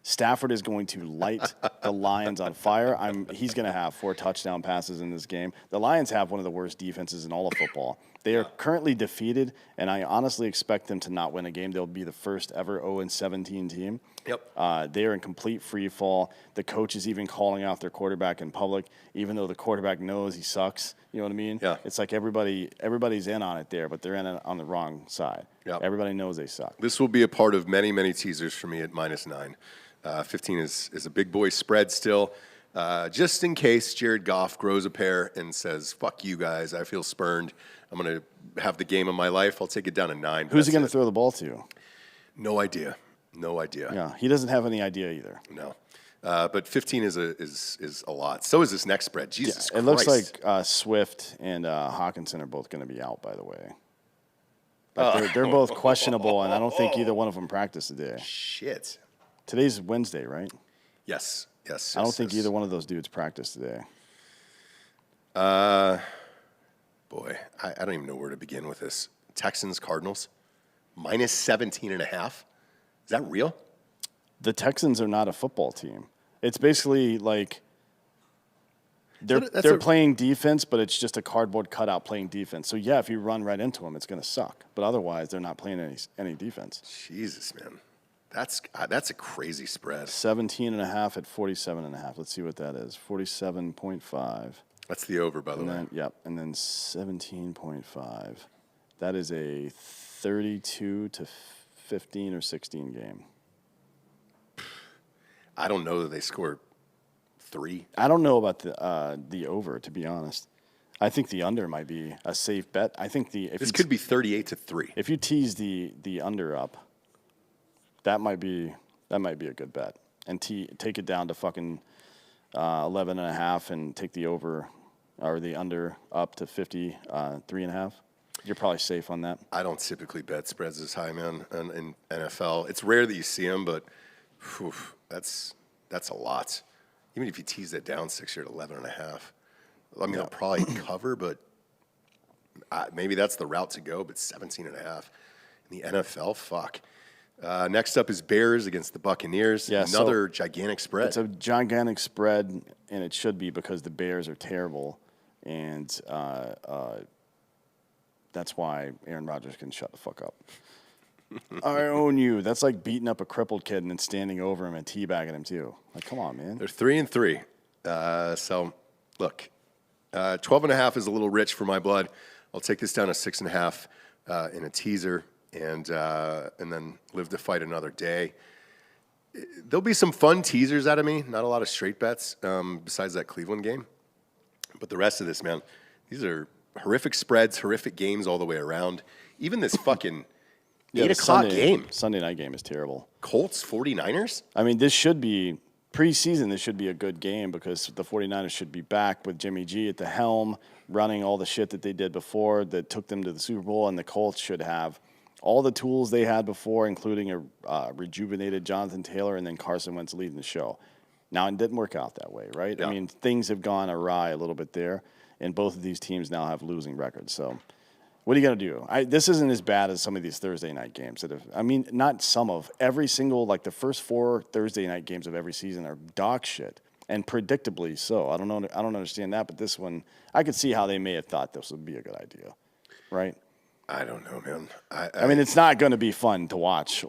Stafford is going to light the Lions on fire. He's going to have 4 touchdown passes in this game. The Lions have one of the worst defenses in all of football. They are currently defeated, and I honestly expect them to not win a game. They'll be the first ever 0-17 team. Yep. They are in complete free fall. The coach is even calling out their quarterback in public, even though the quarterback knows he sucks. You know what I mean? Yeah. It's like everybody's in on it there, but they're in on the wrong side. Yep. Everybody knows they suck. This will be a part of many, many teasers for me at -9. 15 is a big boy spread still. Just in case Jared Goff grows a pair and says, fuck you guys, I feel spurned. I'm going to have the game of my life. I'll take it down to 9. Who's he going to throw the ball to? No idea. No idea. Yeah, he doesn't have any idea either. No. But 15 is a lot. So is this next spread. Jesus Christ. It looks like Swift and Hawkinson are both going to be out, by the way. Like they're both questionable, and I don't think either one of them practiced today. Shit. Today's Wednesday, right? Yes. I don't think either one of those dudes practiced today. Boy, I don't even know where to begin with this. Texans, Cardinals, minus 17.5. Is that real? The Texans are not a football team. It's basically like they're playing defense, but it's just a cardboard cutout playing defense. So, yeah, if you run right into them, it's going to suck. But otherwise, they're not playing any defense. Jesus, man. That's a crazy spread. 17.5 at 47.5. Let's see what that is. 47.5. That's the over, by the way. And then 17.5. That is a 32 to 15 or 16 game. I don't know that they scored 3. I don't know about the over, to be honest. I think the under might be a safe bet. I think this could be 38 to 3. If you tease the under up, that might be a good bet. And take it down to fucking 11.5 and take the over or the under up to 53.5. You're probably safe on that. I don't typically bet spreads this high, man, in NFL. It's rare that you see them, but that's a lot. Even if you tease that down 6 or 11.5. I mean, I'll probably cover, but maybe that's the route to go. But 17.5 in the NFL, fuck. Next up is Bears against the Buccaneers. Yeah, another gigantic spread. It's a gigantic spread, and it should be because the Bears are terrible, and that's why Aaron Rodgers can shut the fuck up. I own you. That's like beating up a crippled kid and then standing over him and teabagging him too. Like, come on, man. They're 3-3. So, look, 12.5 is a little rich for my blood. I'll take this down to 6.5 in a teaser. And then live to fight another day. There'll be some fun teasers out of me. Not a lot of straight bets besides that Cleveland game. But the rest of this, man, these are horrific spreads, horrific games all the way around. Even this fucking 8 o'clock game. Sunday night game is terrible. Colts, 49ers? I mean, this should be preseason. This should be a good game because the 49ers should be back with Jimmy G at the helm, running all the shit that they did before that took them to the Super Bowl. And the Colts should have all the tools they had before, including a rejuvenated Jonathan Taylor and then Carson Wentz leading the show. Now, it didn't work out that way, right? Yeah. I mean, things have gone awry a little bit there, and both of these teams now have losing records. So what are you going to do? This isn't as bad as some of these Thursday night games. Not some of. Every single, like the first 4 Thursday night games of every season are dog shit, and predictably so. I don't understand that, but this one, I could see how they may have thought this would be a good idea, right? I don't know, man. I mean, it's not going to be fun to watch.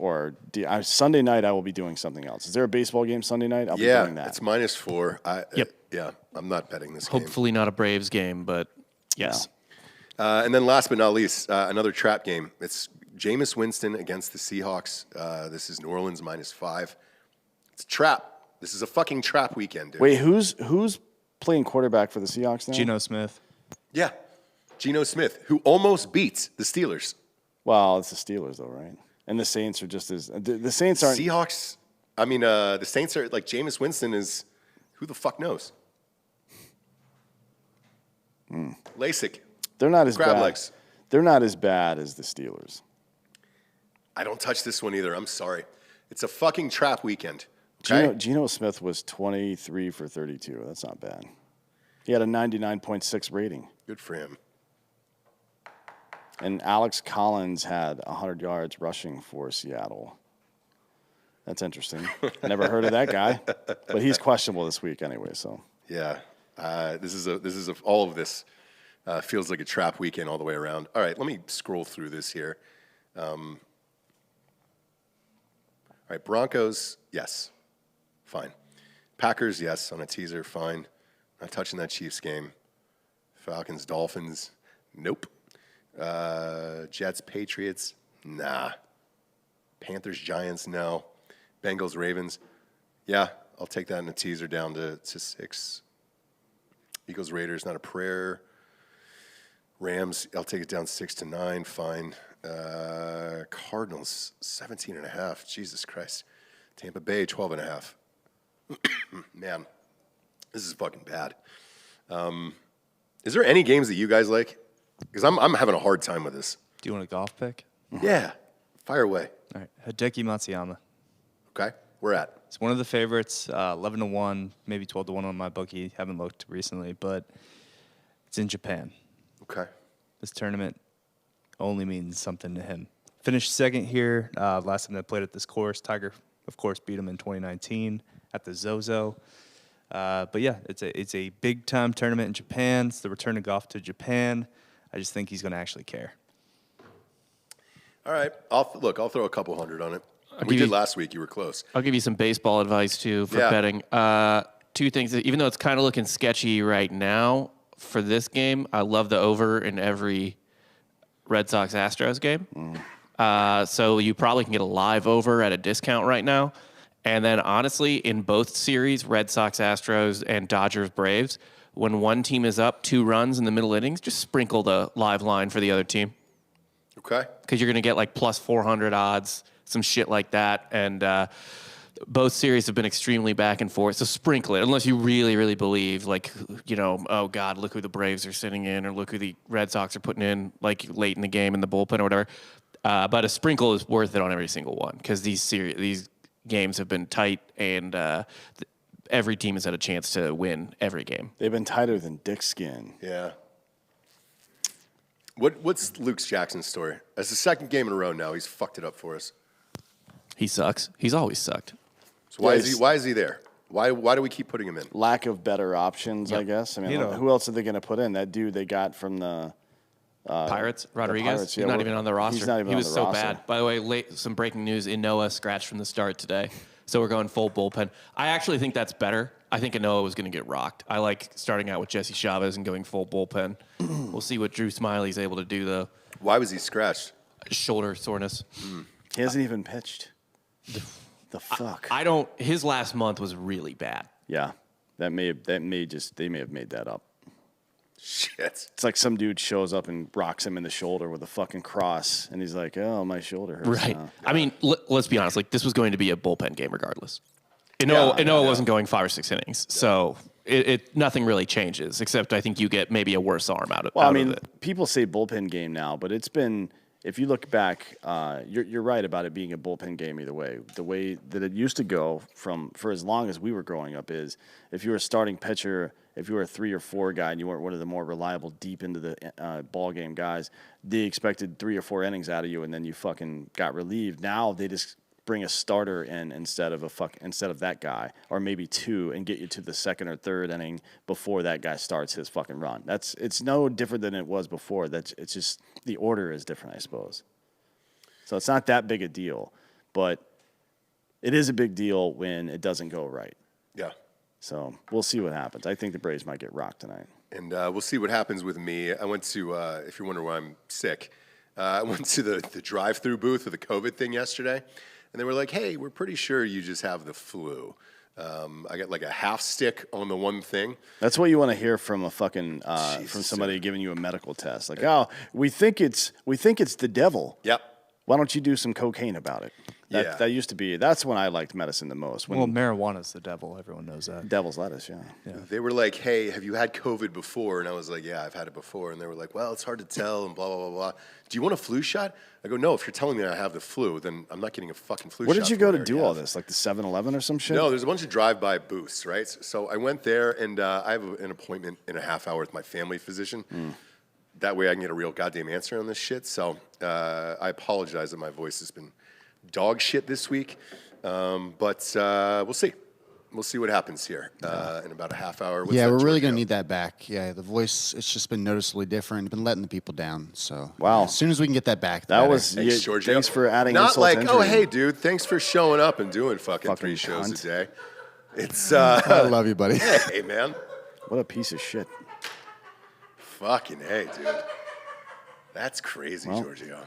Sunday night, I will be doing something else. Is there a baseball game Sunday night? I'll be doing that. It's -4. Yep. Yeah, I'm not betting this game. Hopefully not a Braves game, but yes. And then last but not least, another trap game. It's Jameis Winston against the Seahawks. This is New Orleans -5. It's a trap. This is a fucking trap weekend, dude. Wait, who's playing quarterback for the Seahawks now? Geno Smith. Yeah. Geno Smith, who almost beats the Steelers. Well, it's the Steelers, though, right? And the Saints are just as the Saints aren't. Seahawks. I mean, the Saints are like Jameis Winston is. Who the fuck knows? LASIK. They're not as Crab bad. legs. They're not as bad as the Steelers. I don't touch this one either. I'm sorry. It's a fucking trap weekend. Okay? Geno Smith was 23 for 32. That's not bad. He had a 99.6 rating. Good for him. And Alex Collins had 100 yards rushing for Seattle. That's interesting. Never heard of that guy, but he's questionable this week anyway. So Yeah, all of this feels like a trap weekend all the way around. All right, let me scroll through this here. All right, Broncos, yes, fine. Packers, yes, on a teaser, fine. Not touching that Chiefs game. Falcons, Dolphins, nope. Jets, Patriots, nah. Panthers, Giants, no. Bengals, Ravens, yeah, I'll take that in a teaser down to 6. Eagles, Raiders, not a prayer. Rams, I'll take it down 6 to 9, fine. Cardinals, 17.5, Jesus Christ. Tampa Bay, 12.5. Man, this is fucking bad. Is there any games that you guys like? Because I'm having a hard time with this. Do you want a golf pick? Yeah, fire away. All right, Hideki Matsuyama. Okay, where at? It's one of the favorites, 11-1, maybe 12-1 on my bookie. Haven't looked recently, but it's in Japan. Okay. This tournament only means something to him. Finished second here. Last time they played at this course, Tiger, of course, beat him in 2019 at the Zozo. But yeah, it's a big time tournament in Japan. It's the return of golf to Japan. I just think he's going to actually care. All right, I'll throw a couple hundred on it. We did last week. You were close. I'll give you some baseball advice, too, for betting. Two things. Even though it's kind of looking sketchy right now for this game, I love the over in every Red Sox-Astros game. So you probably can get a live over at a discount right now. And then, honestly, in both series, Red Sox-Astros and Dodgers-Braves, when one team is up 2 runs in the middle innings, just sprinkle the live line for the other team. Okay. Because you're going to get like plus 400 odds, some shit like that. And both series have been extremely back and forth. So sprinkle it, unless you really, really believe, like, you know, oh, God, look who the Braves are sitting in, or look who the Red Sox are putting in, like, late in the game in the bullpen or whatever. But a sprinkle is worth it on every single one, because these games have been tight, and every team has had a chance to win every game. they've been tighter than dick skin. Yeah. What's Luke Jackson's story? That's the second game in a row now. He's fucked it up for us. He sucks. He's always sucked. So why is he there? Why do we keep putting him in? Lack of better options, I guess. I mean, who else are they going to put in? That dude they got from the Pirates, Rodriguez, Pirates, he's not even on the roster. He's not even he was on the so roster. bad. By the way, some breaking news: Inoa scratched from the start today, so we're going full bullpen. I actually think that's better. I think Inoa was going to get rocked. I like starting out with Jesse Chavez and going full bullpen. We'll see what Drew Smiley's able to do, though. Why was he scratched? Shoulder soreness. He hasn't even pitched. The fuck? His last month was really bad. Yeah, they may have made that up. Shit. It's like some dude shows up and rocks him in the shoulder with a fucking cross, and he's like, "Oh, my shoulder hurts." Right. now." I mean, let's be honest. Like, this was going to be a bullpen game regardless. Inoa wasn't going 5 or 6 innings, so nothing really changes. Except I think you get maybe a worse arm out of it. Well, I mean, people say bullpen game now, but it's been. If you look back, you're right about it being a bullpen game either way. The way that it used to go for as long as we were growing up is if you were a starting pitcher, if you were a 3 or 4 guy and you weren't one of the more reliable deep into the ball game guys, they expected 3 or 4 innings out of you, and then you fucking got relieved. Now they just bring a starter in instead of that guy, or maybe 2, and get you to the 2nd or 3rd inning before that guy starts his fucking run. It's no different than it was before. It's just the order is different, I suppose. So it's not that big a deal, but it is a big deal when it doesn't go right. Yeah. So we'll see what happens. I think the Braves might get rocked tonight. And we'll see what happens with me. I went to, if you're wondering why I'm sick, I went to the drive-through booth for the COVID thing yesterday. And they were like, hey, we're pretty sure you just have the flu. I got like a half stick on the one thing. That's what you want to hear from a fucking from somebody giving you a medical test. Like, oh, we think it's the devil. Yep. Why don't you do some cocaine about it? Yeah. That used to be. That's when I liked medicine the most. When Well, marijuana's the devil. Everyone knows that. devil's lettuce, yeah. They were like, hey, have you had COVID before? And I was like, yeah, I've had it before. And they were like, well, it's hard to tell and blah, blah, blah, blah. Do you want a flu shot? I go, no, if you're telling me I have the flu, then I'm not getting a fucking flu shot. Where did you go to for do whatever all you have. this? Like the 7-Eleven or some shit? No, there's a bunch of drive-by booths, right? So I went there, and I have an appointment in a half hour with my family physician. That way I can get a real goddamn answer on this shit. So I apologize that my voice has been dog shit this week. But we'll see. We'll see what happens here in about a half hour. Yeah, we're really going to need that back. Yeah, the voice, it's just been noticeably different. Been letting the people down. So Wow. as soon as we can get that back. That was Thanks, yeah, Giorgio. thanks for adding Not insult like, to oh, injury. hey, dude, thanks for showing up and doing fucking 3 shows cunt. a day. It's, I love you, buddy. hey, man. What a piece of shit. Fucking hey, dude. That's crazy, Giorgio.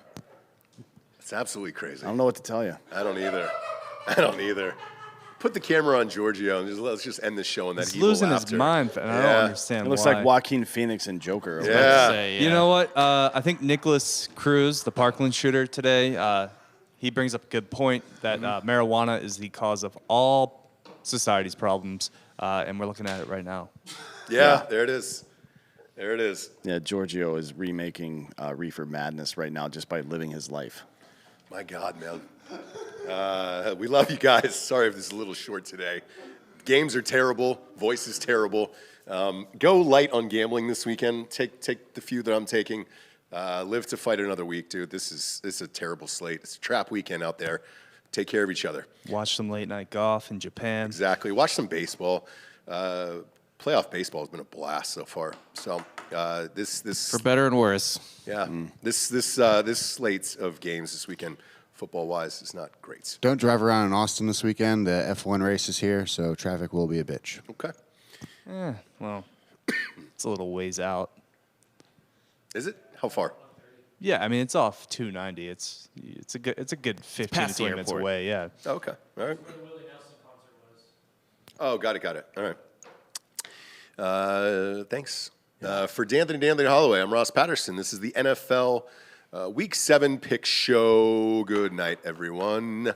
It's absolutely crazy. I don't know what to tell you. I don't either. Put the camera on Giorgio and let's just end the show on that He's evil losing his laughter. mind, and I don't understand It looks why. like Joaquin Phoenix and Joker. Yeah. You know what? I think Nicholas Cruz, the Parkland shooter today, he brings up a good point that marijuana is the cause of all society's problems, and we're looking at it right now. Yeah, there it is. There it is. Yeah, Giorgio is remaking Reefer Madness right now just by living his life. My God, man. We love you guys. Sorry if this is a little short today. Games are terrible. Voice is terrible. Go light on gambling this weekend. Take the few that I'm taking. Live to fight another week, dude. This is a terrible slate. It's a trap weekend out there. Take care of each other. Watch some late night golf in Japan. Exactly. Watch some baseball. Playoff baseball has been a blast so far. So this For better and worse. yeah this slate of games this weekend, football wise, is not great. Don't drive around in Austin this weekend. The F1 race is here, so traffic will be a bitch. Okay. Well, it's a little ways out. Is it? How far? Yeah, I mean it's off 290. It's a good 15 past the minutes airport. away. Yeah. Oh, okay. All right. Oh, got it. All right. Thanks. For D'Anthony Holloway, I'm Ross Patterson. This is the NFL Week 7 pick show. Good night, everyone.